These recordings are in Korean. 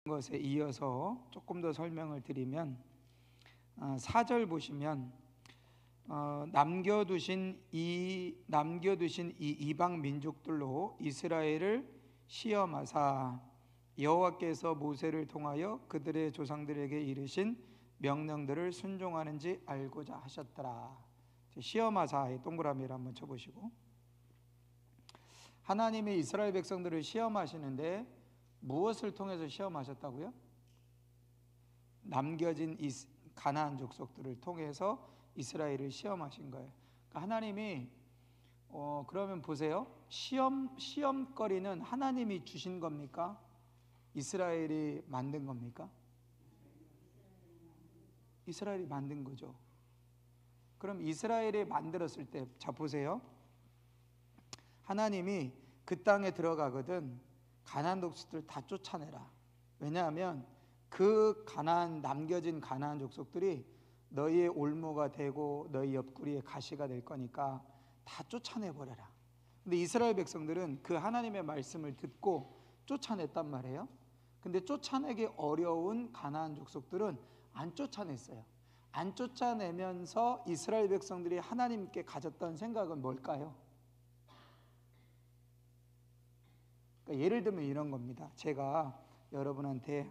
것에 이어서 조금 더 설명을 드리면 4절 보시면 남겨두신 이 이방 민족들로 이스라엘을 시험하사 여호와께서 모세를 통하여 그들의 조상들에게 이르신 명령들을 순종하는지 알고자 하셨더라. 시험하사의 동그라미를 한번 쳐보시고, 하나님이 이스라엘 백성들을 시험하시는데 무엇을 통해서 시험하셨다고요? 남겨진 가나안 족속들을 통해서 이스라엘을 시험하신 거예요. 그러니까 하나님이 그러면 보세요. 시험거리는 하나님이 주신 겁니까? 이스라엘이 만든 겁니까? 이스라엘이 만든 거죠. 그럼 이스라엘이 만들었을 때, 자 보세요. 하나님이 그 땅에 들어가거든 가나안 족속들 다 쫓아내라. 왜냐하면 그 남겨진 가나안 족속들이 너희의 올무가 되고 너희 옆구리의 가시가 될 거니까 다 쫓아내버려라. 근데 이스라엘 백성들은 그 하나님의 말씀을 듣고 쫓아냈단 말이에요. 근데 쫓아내기 어려운 가나안 족속들은 안 쫓아냈어요. 안 쫓아내면서 이스라엘 백성들이 하나님께 가졌던 생각은 뭘까요? 그러니까 예를 들면 이런 겁니다. 제가 여러분한테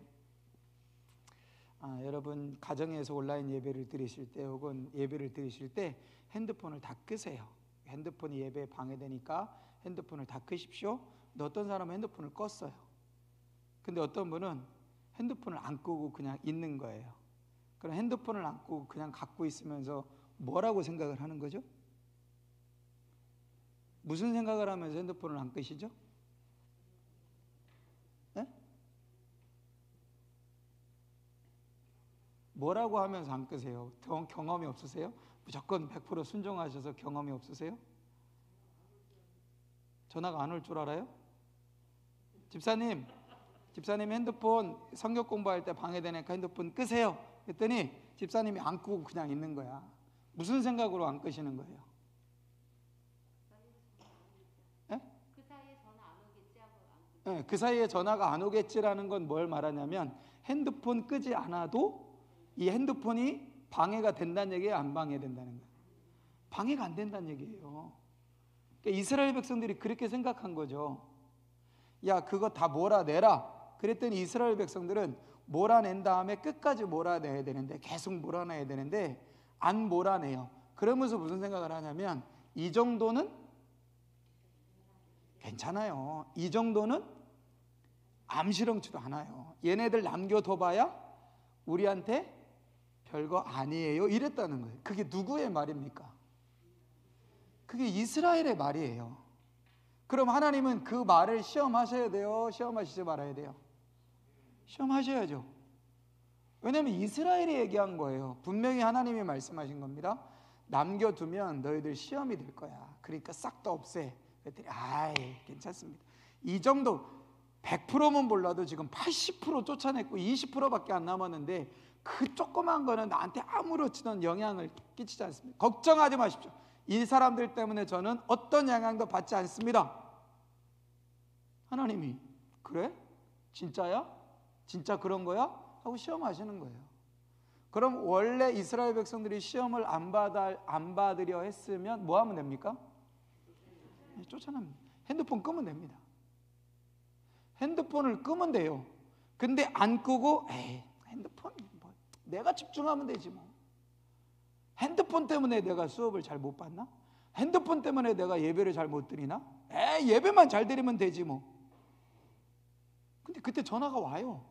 여러분 가정에서 온라인 예배를 드리실 때 혹은 예배를 드리실 때 핸드폰을 다 끄세요. 핸드폰이 예배에 방해되니까 핸드폰을 다 끄십시오. 근데 어떤 사람은 핸드폰을 껐어요. 근데 어떤 분은 핸드폰을 안 끄고 그냥 있는 거예요. 그럼 핸드폰을 안 끄고 그냥 갖고 있으면서 뭐라고 생각을 하는 거죠? 무슨 생각을 하면서 핸드폰을 안 끄시죠? 네? 뭐라고 하면서 안 끄세요? 경험이 없으세요? 무조건 100% 순종하셔서 경험이 없으세요? 전화가 안 올 줄 알아요? 집사님 핸드폰 성경 공부할 때 방해되니까 핸드폰 끄세요. 그랬더니 집사님이 안 끄고 그냥 있는 거야. 무슨 생각으로 안 끄시는 거예요? 네? 그 사이에 전화 안 오겠지 하고 안 끄고. 네, 그 사이에 전화가 안 오겠지라는 건 뭘 말하냐면 핸드폰 끄지 않아도 이 핸드폰이 방해가 된다는 얘기예요, 안 방해된다는 거예요? 방해가 안 된다는 얘기예요. 그러니까 이스라엘 백성들이 그렇게 생각한 거죠. 야, 그거 다 몰아내라. 그랬더니 이스라엘 백성들은 몰아낸 다음에 끝까지 몰아내야 되는데, 계속 몰아내야 되는데 안 몰아내요. 그러면서 무슨 생각을 하냐면 이 정도는 괜찮아요. 이 정도는 암시렁치도 않아요. 얘네들 남겨둬봐야 우리한테 별거 아니에요. 이랬다는 거예요. 그게 누구의 말입니까? 그게 이스라엘의 말이에요. 그럼 하나님은 그 말을 시험하셔야 돼요? 시험하시지 말아야 돼요? 시험하셔야죠. 왜냐하면 이스라엘이 얘기한 거예요. 분명히 하나님이 말씀하신 겁니다. 남겨두면 너희들 시험이 될 거야. 그러니까 싹 다 없애. 그랬더니 괜찮습니다. 이 정도 100%면 몰라도 지금 80% 쫓아냈고 20%밖에 안 남았는데 그 조그만 거는 나한테 아무렇지도 영향을 끼치지 않습니다. 걱정하지 마십시오. 이 사람들 때문에 저는 어떤 영향도 받지 않습니다. 하나님이 그래? 진짜야? 진짜 그런 거야? 하고 시험하시는 거예요. 그럼 원래 이스라엘 백성들이 시험을 안 받으려 했으면 뭐 하면 됩니까? 쫓아냅니다. 핸드폰 끄면 됩니다. 핸드폰을 끄면 돼요. 근데 안 끄고 핸드폰 뭐 내가 집중하면 되지 뭐. 핸드폰 때문에 내가 수업을 잘 못 받나? 핸드폰 때문에 내가 예배를 잘 못 드리나? 예배만 잘 드리면 되지 뭐. 근데 그때 전화가 와요.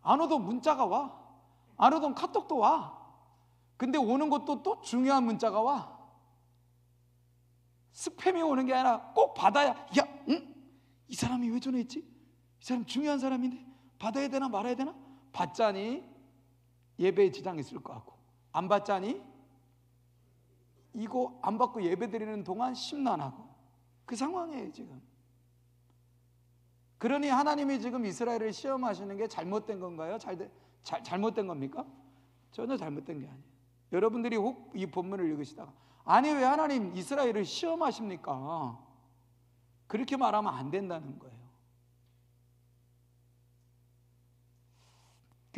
안 오던 문자가 와. 안 오던 카톡도 와. 근데 오는 것도 또 중요한 문자가 와. 스팸이 오는 게 아니라 꼭 받아야, 이 사람이 왜 전화했지? 이 사람 중요한 사람인데 받아야 되나 말아야 되나? 받자니 예배에 지장이 있을 것 같고, 안 받자니 이거 안 받고 예배 드리는 동안 심란하고, 그 상황이에요 지금. 그러니 하나님이 지금 이스라엘을 시험하시는 게 잘못된 건가요? 잘못된 겁니까? 전혀 잘못된 게 아니에요. 여러분들이 혹 이 본문을 읽으시다가 아니 왜 하나님 이스라엘을 시험하십니까? 그렇게 말하면 안 된다는 거예요.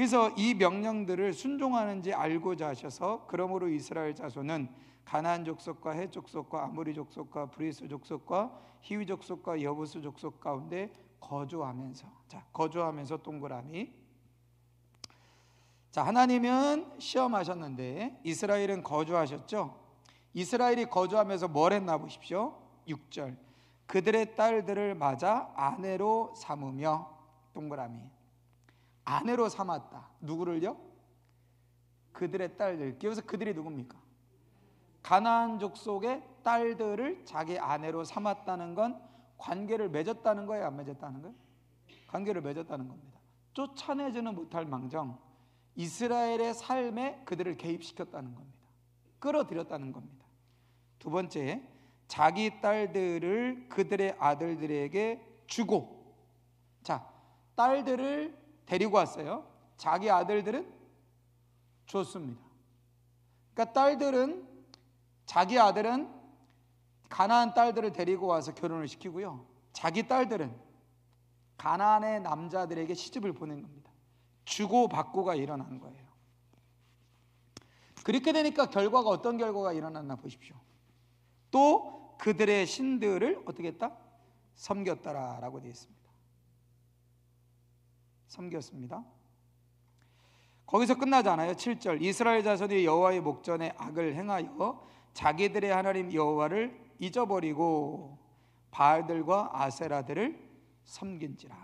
그래서 이 명령들을 순종하는지 알고자 하셔서 그러므로 이스라엘 자손은 가나안 족속과 헷 족속과 아모리 족속과 브리스 족속과 히위 족속과 여부스 족속 가운데 거주하면서, 자, 거주하면서 동그라미. 자, 하나님은 시험하셨는데 이스라엘은 거주하셨죠. 이스라엘이 거주하면서 뭘 했나 보십시오. 6절. 그들의 딸들을 맞아 아내로 삼으며, 동그라미. 아내로 삼았다. 누구를요? 그들의 딸들. 그래서 그들이 누굽니까? 가나안 족속의 딸들을 자기 아내로 삼았다는 건 관계를 맺었다는 거예요, 안 맺었다는 거예요? 관계를 맺었다는 겁니다. 쫓아내지는 못할 망정 이스라엘의 삶에 그들을 개입시켰다는 겁니다. 끌어들였다는 겁니다. 두 번째, 자기 딸들을 그들의 아들들에게 주고, 자, 딸들을 데리고 왔어요. 자기 아들들은 줬습니다. 그러니까 자기 아들은 가나안 딸들을 데리고 와서 결혼을 시키고요, 자기 딸들은 가나안의 남자들에게 시집을 보낸 겁니다. 주고받고가 일어난 거예요. 그렇게 되니까 결과가 어떤 결과가 일어났나 보십시오. 또 그들의 신들을 어떻게 했다? 섬겼더라라고 되어 있습니다. 섬겼습니다. 거기서 끝나지 않아요. 7절. 이스라엘 자손이 여호와의 목전에 악을 행하여 자기들의 하나님 여호와를 잊어버리고 바알들과 아세라들을 섬긴지라.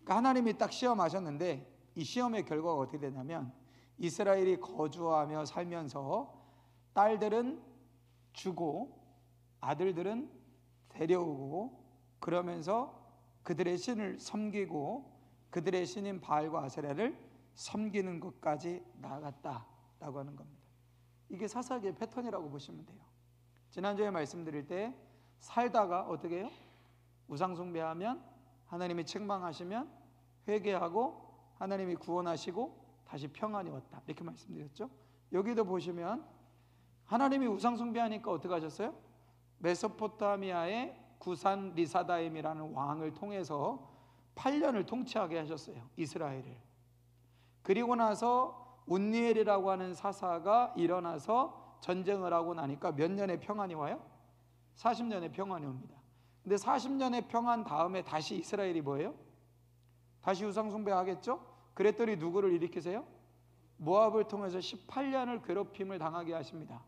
그러니까 하나님이 딱 시험하셨는데 이 시험의 결과가 어떻게 되냐면 이스라엘이 거주하며 살면서 딸들은 주고 아들들은 데려오고 그러면서 그들의 신을 섬기고 그들의 신인 바알과 아세라를 섬기는 것까지 나아갔다라고 하는 겁니다. 이게 사사기의 패턴이라고 보시면 돼요. 지난주에 말씀드릴 때 살다가 어떻게 해요? 우상 숭배하면 하나님이 책망하시면 회개하고 하나님이 구원하시고 다시 평안이 왔다, 이렇게 말씀드렸죠. 여기도 보시면 하나님이 우상 숭배하니까 어떻게 하셨어요? 메소포타미아의 구산 리사다임이라는 왕을 통해서 8년을 통치하게 하셨어요, 이스라엘을. 그리고 나서 온니엘이라고 하는 사사가 일어나서 전쟁을 하고 나니까 몇 년의 평안이 와요? 40년의 평안이 옵니다. 근데 40년의 평안 다음에 다시 이스라엘이 뭐예요? 다시 우상 숭배하겠죠? 그랬더니 누구를 일으키세요? 모압을 통해서 18년을 괴롭힘을 당하게 하십니다.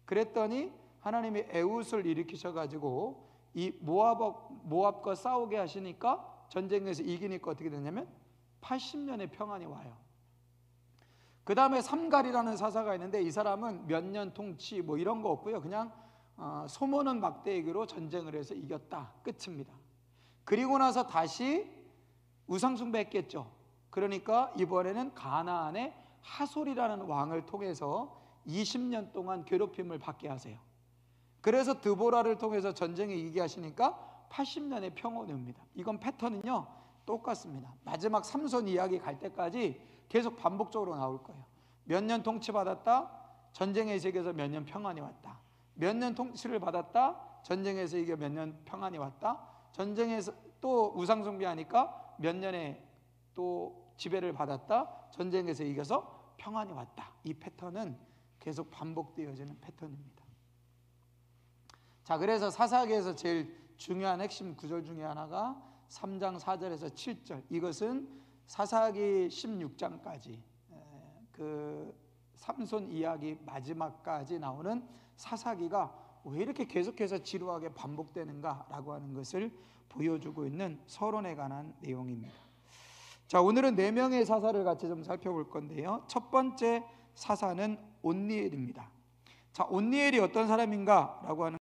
그랬더니 하나님이 에웃을 일으키셔가지고 이 모압과 싸우게 하시니까 전쟁에서 이기니까 어떻게 되냐면 80년의 평안이 와요. 그 다음에 삼갈이라는 사사가 있는데 이 사람은 몇 년 통치 뭐 이런 거 없고요, 그냥 소모는 막대기로 전쟁을 해서 이겼다, 끝입니다. 그리고 나서 다시 우상 숭배했겠죠. 그러니까 이번에는 가나안의 하솔이라는 왕을 통해서 20년 동안 괴롭힘을 받게 하세요. 그래서 드보라를 통해서 전쟁에 이기게 하시니까 80년의 평온이 옵니다. 이건 패턴은요 똑같습니다. 마지막 삼손 이야기 갈 때까지 계속 반복적으로 나올 거예요. 몇 년 통치받았다, 전쟁에서 이겨서 몇 년 평안이 왔다. 몇 년 통치를 받았다, 전쟁에서 이겨 몇 년 평안이 왔다. 전쟁에서 또 우상 숭배하니까 몇 년에 또 지배를 받았다, 전쟁에서 이겨서 평안이 왔다. 이 패턴은 계속 반복되어지는 패턴입니다. 자, 그래서 사사기에서 제일 중요한 핵심 구절 중에 하나가 3장 4절에서 7절. 이것은 사사기 16장까지 그 삼손 이야기 마지막까지 나오는 사사기가 왜 이렇게 계속해서 지루하게 반복되는가라고 하는 것을 보여주고 있는 서론에 관한 내용입니다. 자, 오늘은 4명의 사사를 같이 좀 살펴볼 건데요. 첫 번째 사사는 온니엘입니다. 자, 온니엘이 어떤 사람인가라고 하는